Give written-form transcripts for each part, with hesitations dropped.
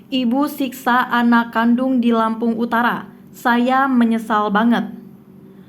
Ibu siksa anak kandung di Lampung Utara. Saya menyesal banget.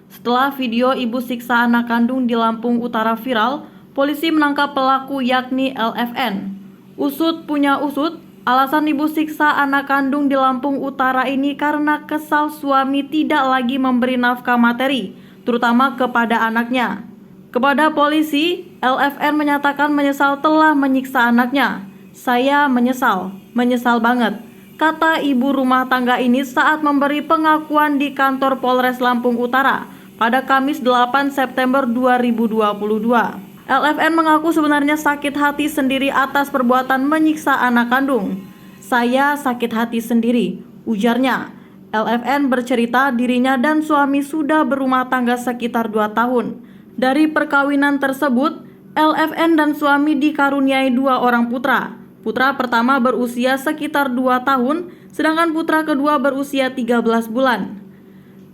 Setelah video ibu siksa anak kandung di Lampung Utara viral, polisi menangkap pelaku yakni LFN. Usut punya usut, alasan ibu siksa anak kandung di Lampung Utara ini karena kesal suami tidak lagi memberi nafkah materi, terutama kepada anaknya. Kepada polisi, LFN menyatakan menyesal telah menyiksa anaknya. Saya menyesal banget, kata ibu rumah tangga ini saat memberi pengakuan di kantor Polres Lampung Utara pada Kamis 8 September 2022. LFN mengaku sebenarnya sakit hati sendiri atas perbuatan menyiksa anak kandung. Saya sakit hati sendiri, ujarnya. LFN bercerita dirinya dan suami sudah berumah tangga sekitar 2 tahun. Dari perkawinan tersebut, LFN dan suami dikaruniai 2 orang putra. Putra pertama berusia sekitar 2 tahun, sedangkan putra kedua berusia 13 bulan.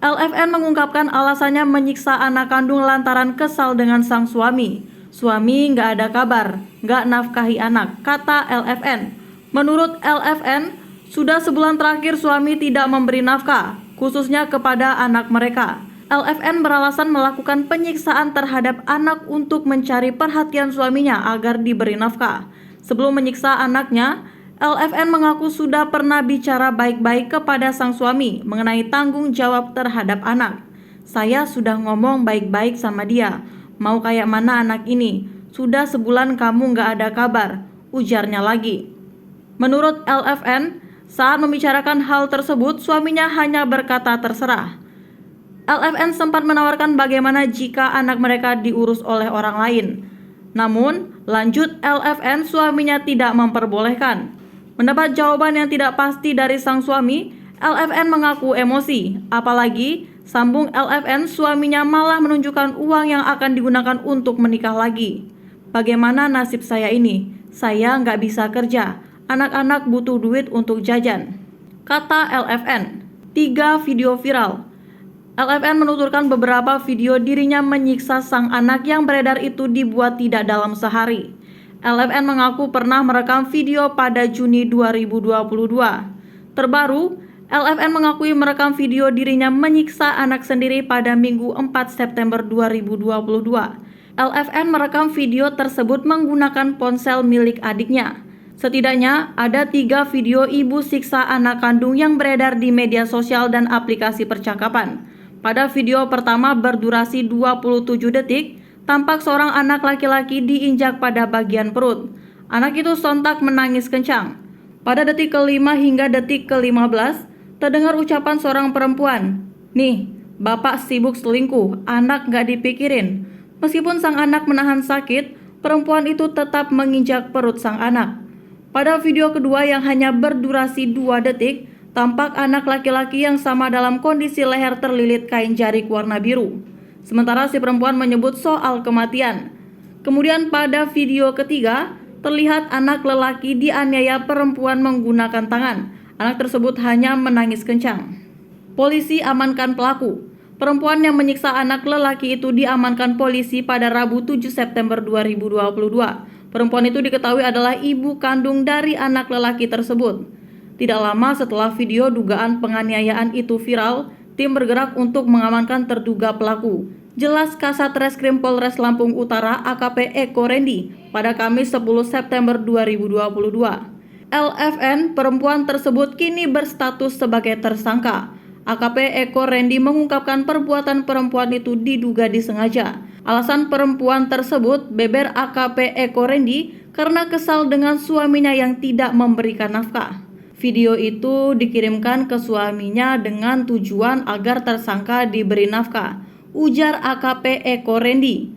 LFN mengungkapkan alasannya menyiksa anak kandung lantaran kesal dengan sang suami. Suami nggak ada kabar, nggak nafkahi anak, kata LFN. Menurut LFN, sudah sebulan terakhir suami tidak memberi nafkah, khususnya kepada anak mereka. LFN beralasan melakukan penyiksaan terhadap anak untuk mencari perhatian suaminya agar diberi nafkah. Sebelum menyiksa anaknya, LFN mengaku sudah pernah bicara baik-baik kepada sang suami mengenai tanggung jawab terhadap anak. Saya sudah ngomong baik-baik sama dia, mau kayak mana anak ini, sudah sebulan kamu gak ada kabar, ujarnya lagi. Menurut LFN, saat membicarakan hal tersebut, suaminya hanya berkata terserah. LFN sempat menawarkan bagaimana jika anak mereka diurus oleh orang lain. Namun, lanjut LFN, suaminya tidak memperbolehkan. Mendapat jawaban yang tidak pasti dari sang suami, LFN mengaku emosi. Apalagi, sambung LFN, suaminya malah menunjukkan uang yang akan digunakan untuk menikah lagi. Bagaimana nasib saya ini? Saya nggak bisa kerja. Anak-anak butuh duit untuk jajan, kata LFN. 3 video viral. LFN menuturkan beberapa video dirinya menyiksa sang anak yang beredar itu dibuat tidak dalam sehari. LFN mengaku pernah merekam video pada Juni 2022. Terbaru, LFN mengakui merekam video dirinya menyiksa anak sendiri pada Minggu 4 September 2022. LFN merekam video tersebut menggunakan ponsel milik adiknya. Setidaknya ada 3 video ibu siksa anak kandung yang beredar di media sosial dan aplikasi percakapan. Pada video pertama berdurasi 27 detik, tampak seorang anak laki-laki diinjak pada bagian perut. Anak itu sontak menangis kencang. Pada detik ke-5 hingga detik ke-15, terdengar ucapan seorang perempuan, "Nih, bapak sibuk selingkuh, anak gak dipikirin." Meskipun sang anak menahan sakit, perempuan itu tetap menginjak perut sang anak. Pada video kedua yang hanya berdurasi 2 detik, tampak anak laki-laki yang sama dalam kondisi leher terlilit kain jarik warna biru. Sementara si perempuan menyebut soal kematian. Kemudian pada video ketiga, terlihat anak lelaki dianiaya perempuan menggunakan tangan. Anak tersebut hanya menangis kencang. Polisi amankan pelaku. Perempuan yang menyiksa anak lelaki itu diamankan polisi pada Rabu 7 September 2022. Perempuan itu diketahui adalah ibu kandung dari anak lelaki tersebut. Tidak lama setelah video dugaan penganiayaan itu viral, tim bergerak untuk mengamankan terduga pelaku. Jelas Kasat Reskrim Polres Lampung Utara AKP Eko Rendi pada Kamis 10 September 2022. LFN, perempuan tersebut kini berstatus sebagai tersangka. AKP Eko Rendi mengungkapkan perbuatan perempuan itu diduga disengaja. Alasan perempuan tersebut beber AKP Eko Rendi karena kesal dengan suaminya yang tidak memberikan nafkah. Video itu dikirimkan ke suaminya dengan tujuan agar tersangka diberi nafkah, ujar AKP Eko Rendi.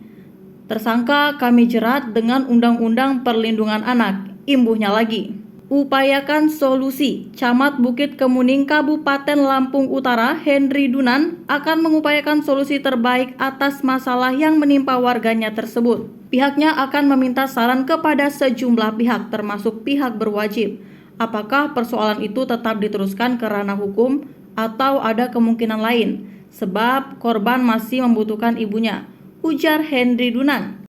Tersangka kami jerat dengan Undang-Undang Perlindungan Anak, imbuhnya lagi. Upayakan solusi. Camat Bukit Kemuning Kabupaten Lampung Utara Henry Dunan akan mengupayakan solusi terbaik atas masalah yang menimpa warganya tersebut. Pihaknya akan meminta saran kepada sejumlah pihak termasuk pihak berwajib. Apakah persoalan itu tetap diteruskan ke ranah hukum atau ada kemungkinan lain? Sebab korban masih membutuhkan ibunya, ujar Henry Dunan.